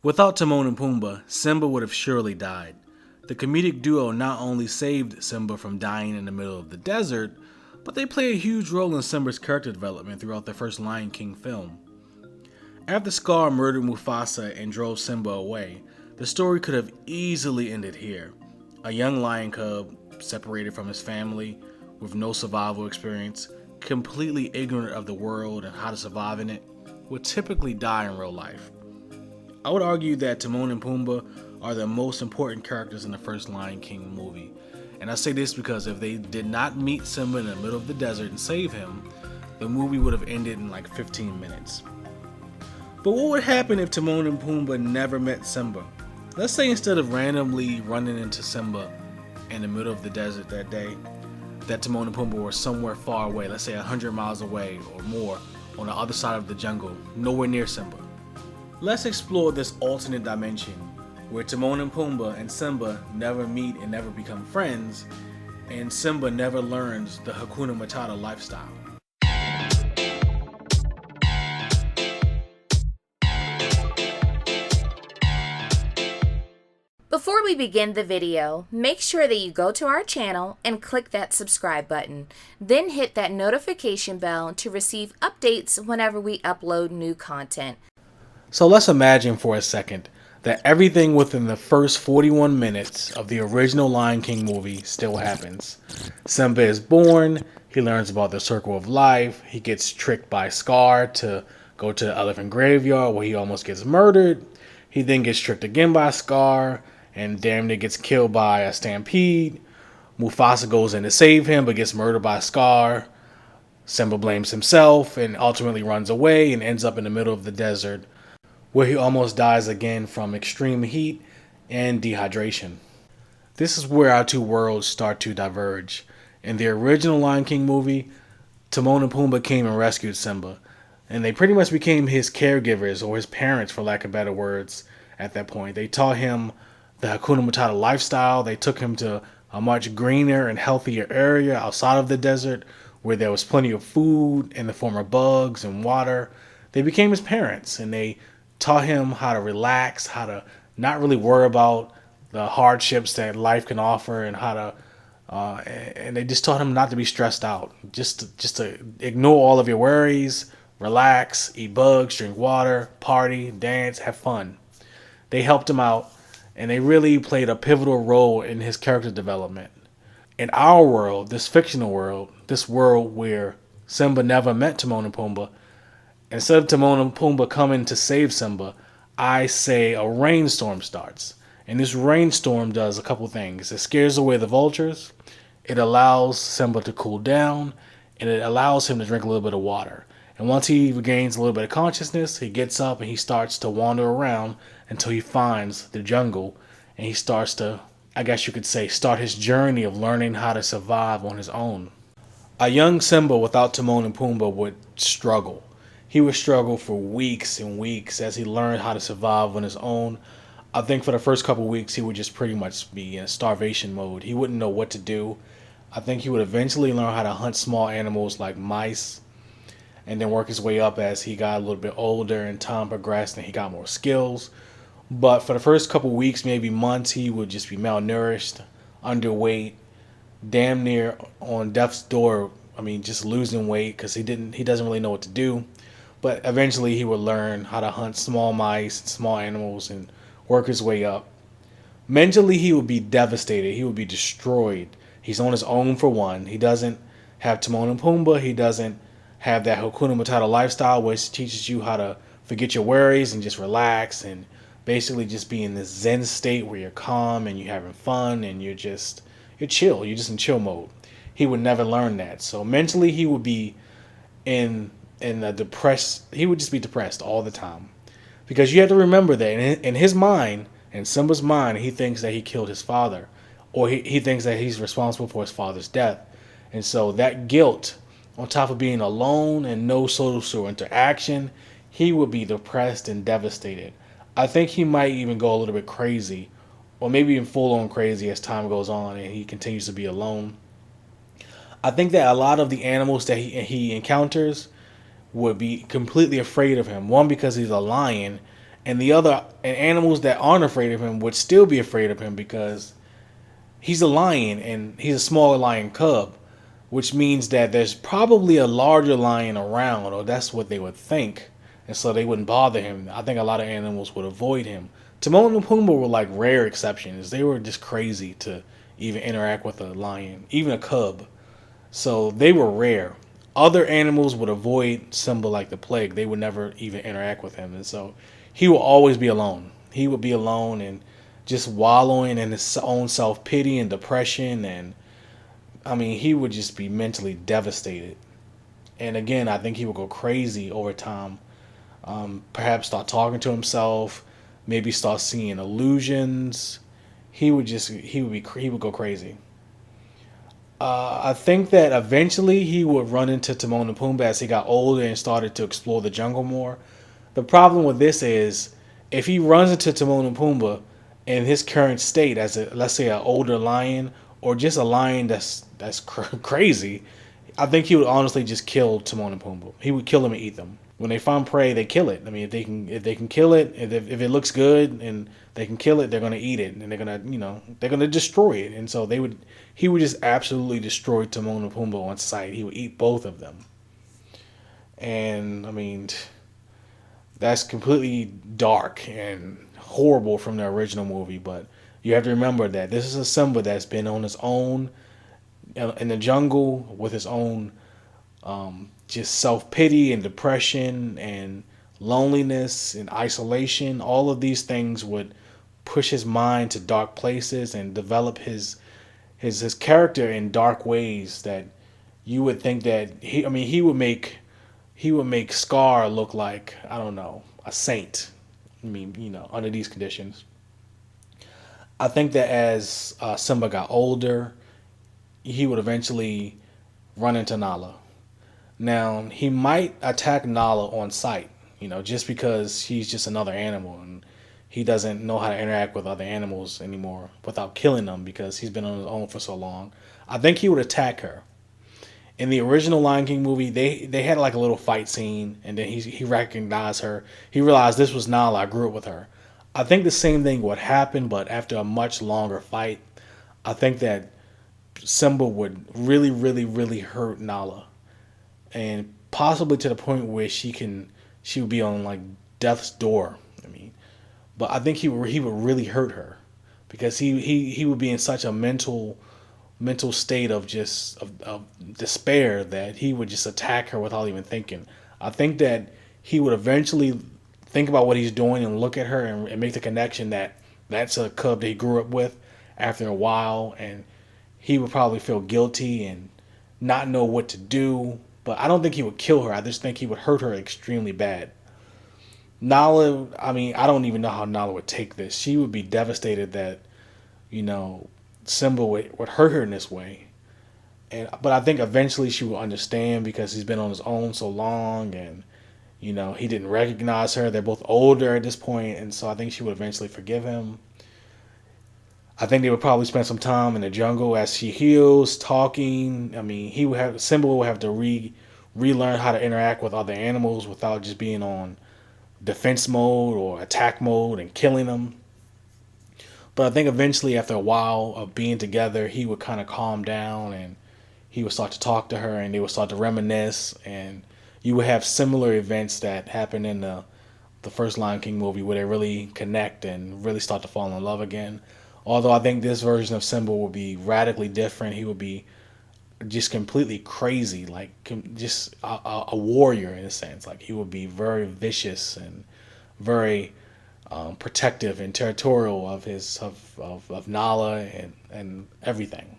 Without Timon and Pumbaa, Simba would have surely died. The comedic duo not only saved Simba from dying in the middle of the desert, but they play a huge role in Simba's character development throughout the first Lion King film. After Scar murdered Mufasa and drove Simba away, the story could have easily ended here. A young lion cub, separated from his family, with no survival experience, completely ignorant of the world and how to survive in it, would typically die in real life. I would argue that Timon and Pumbaa are the most important characters in the first Lion King movie. And I say this because if they did not meet Simba in the middle of the desert and save him, the movie would have ended in like 15 minutes. But what would happen if Timon and Pumbaa never met Simba? Let's say instead of randomly running into Simba in the middle of the desert that day, that Timon and Pumbaa were somewhere far away, let's say 100 miles away or more, on the other side of the jungle, nowhere near Simba. Let's explore this alternate dimension where Timon and Pumbaa and Simba never meet and never become friends, and Simba never learns the Hakuna Matata lifestyle. Before we begin the video, make sure that you go to our channel and click that subscribe button. Then hit that notification bell to receive updates whenever we upload new content. So let's imagine for a second that everything within the first 41 minutes of the original Lion King movie still happens. Simba is born, he learns about the circle of life, he gets tricked by Scar to go to the elephant graveyard where he almost gets murdered. He then gets tricked again by Scar and damn near gets killed by a stampede. Mufasa goes in to save him but gets murdered by Scar. Simba blames himself and ultimately runs away and ends up in the middle of the desert where he almost dies again from extreme heat and dehydration. This is where our two worlds start to diverge. In the original Lion King movie, Timon and Pumbaa came and rescued Simba, and they pretty much became his caregivers or his parents, for lack of better words, at that point. They taught him the Hakuna Matata lifestyle. They took him to a much greener and healthier area outside of the desert where there was plenty of food in the form of bugs and water. They became his parents, and they taught him how to relax, how to not really worry about the hardships that life can offer, and how to and they just taught him not to be stressed out, just to ignore all of your worries, relax, eat bugs, drink water, party, dance, have fun. They helped him out, and they really played a pivotal role in his character development. In our world, this fictional world, this world where Simba never met Timon and Pumbaa, instead of Timon and Pumbaa coming to save Simba, I say a rainstorm starts. And this rainstorm does a couple things. It scares away the vultures, it allows Simba to cool down, and it allows him to drink a little bit of water. And once he regains a little bit of consciousness, he gets up and he starts to wander around until he finds the jungle, and he starts to, I guess you could say, start his journey of learning how to survive on his own. A young Simba without Timon and Pumbaa would struggle. He would struggle for weeks and weeks as he learned how to survive on his own. I think for the first couple of weeks, he would just pretty much be in starvation mode. He wouldn't know what to do. I think he would eventually learn how to hunt small animals like mice and then work his way up as he got a little bit older and time progressed and he got more skills. But for the first couple of weeks, maybe months, he would just be malnourished, underweight, damn near on death's door. I mean, just losing weight because he doesn't really know what to do. But eventually he would learn how to hunt small mice and small animals and work his way up. Mentally, he would be devastated. He would be destroyed. He's on his own for one. He doesn't have Timon and Pumbaa. He doesn't have that Hakuna Matata lifestyle which teaches you how to forget your worries and just relax and basically just be in this zen state where you're calm and you're having fun and you're chill. You're just in chill mode. He would never learn that. So mentally, he would be in a depressed. He would just be depressed all the time, because you have to remember that in his mind, in Simba's mind, he thinks that he killed his father, or he thinks that he's responsible for his father's death, and so that guilt, on top of being alone and no social interaction, he would be depressed and devastated. I think he might even go a little bit crazy, or maybe even full on crazy as time goes on and he continues to be alone. I think that a lot of the animals that he encounters would be completely afraid of him. One, because he's a lion, and the other and animals that aren't afraid of him would still be afraid of him because he's a lion and he's a smaller lion cub, which means that there's probably a larger lion around, or that's what they would think, and so they wouldn't bother him. I think a lot of animals would avoid him. Timon and Pumbaa were like rare exceptions. They were just crazy to even interact with a lion, even a cub. So they were rare. Other animals would avoid Simba like the plague. They would never even interact with him, and so he will always be alone. He would be alone and just wallowing in his own self pity and depression, and I mean, he would just be mentally devastated. And again, I think he would go crazy over time. Perhaps start talking to himself, maybe start seeing illusions. He would go crazy. I think that eventually he would run into Timon and Pumbaa as he got older and started to explore the jungle more. The problem with this is if he runs into Timon and Pumbaa in his current state as a, let's say, an older lion or just a lion that's crazy, I think he would honestly just kill Timon and Pumbaa. He would kill them and eat them. When they find prey, they kill it. I mean, if they can kill it, if it looks good and they can kill it, they're gonna eat it and they're gonna destroy it. And so he would just absolutely destroy Timon and Pumbaa on sight. He would eat both of them. And I mean, that's completely dark and horrible from the original movie. But you have to remember that this is a Simba that's been on his own in the jungle with his own just self pity and depression and loneliness and isolation. All of these things would push his mind to dark places and develop his character in dark ways that you would think that he would make Scar look like, I don't know, a saint. I mean, under these conditions. I think that as Simba got older, he would eventually run into Nala. Now, he might attack Nala on sight, just because he's just another animal and he doesn't know how to interact with other animals anymore without killing them because he's been on his own for so long. I think he would attack her. In the original Lion King movie, they had like a little fight scene, and then he recognized her. He realized this was Nala. I grew up with her. I think the same thing would happen, but after a much longer fight, I think that Simba would really, really, really hurt Nala, and possibly to the point where she would be on like death's door. I mean, but I think he would really hurt her because he would be in such a mental state of just of despair that he would just attack her without even thinking. I think that he would eventually think about what he's doing and look at her and make the connection that that's a cub that he grew up with after a while, and he would probably feel guilty and not know what to do. But I don't think he would kill her. I just think he would hurt her extremely bad. Nala, I mean, I don't even know how Nala would take this. She would be devastated that, you know, Simba would hurt her in this way. But I think eventually she will understand because he's been on his own so long, and he didn't recognize her. They're both older at this point, and so I think she would eventually forgive him. I think they would probably spend some time in the jungle as she heals, talking. I mean, Simba would have to relearn how to interact with other animals without just being on defense mode or attack mode and killing them. But I think eventually, after a while of being together, he would kind of calm down and he would start to talk to her and they would start to reminisce. And you would have similar events that happen in the first Lion King movie where they really connect and really start to fall in love again. Although I think this version of Simba will be radically different. He would be just completely crazy, like just a warrior in a sense. Like he would be very vicious and very protective and territorial of Nala and everything.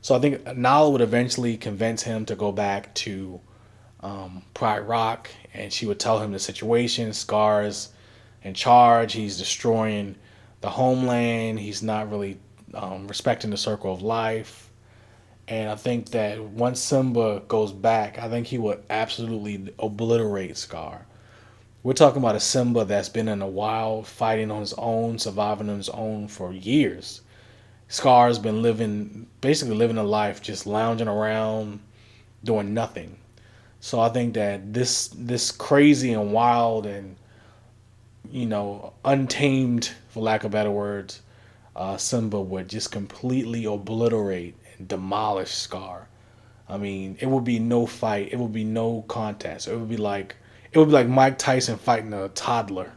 So I think Nala would eventually convince him to go back to Pride Rock, and she would tell him the situation. Scar's in charge. He's destroying the homeland. He's not really respecting the circle of life. And I think that once Simba goes back, I think he would absolutely obliterate Scar. We're talking about a Simba that's been in the wild, fighting on his own, surviving on his own for years. Scar's been basically living a life just lounging around, doing nothing. So I think that this crazy and wild and untamed, for lack of better words, Simba would just completely obliterate and demolish Scar. I mean, it would be no fight. It would be no contest. It would be like Mike Tyson fighting a toddler.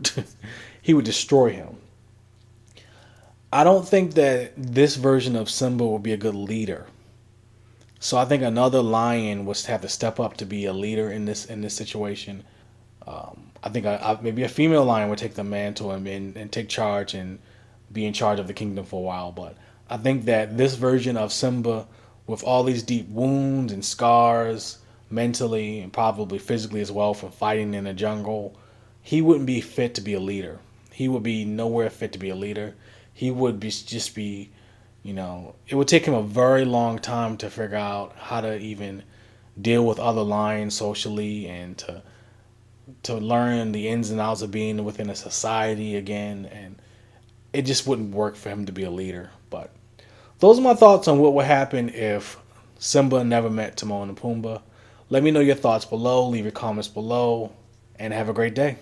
He would destroy him. I don't think that this version of Simba would be a good leader. So I think another lion would have to step up to be a leader in this situation. I think maybe a female lion would take the mantle and take charge and be in charge of the kingdom for a while. But I think that this version of Simba, with all these deep wounds and scars, mentally and probably physically as well, from fighting in the jungle, he wouldn't be fit to be a leader. He would be nowhere fit to be a leader. He would just be, it would take him a very long time to figure out how to even deal with other lions socially, and to learn the ins and outs of being within a society again, and it just wouldn't work for him to be a leader. But those are my thoughts on what would happen if Simba never met Timon and Pumbaa. Let me know your thoughts below, leave your comments below, and have a great day.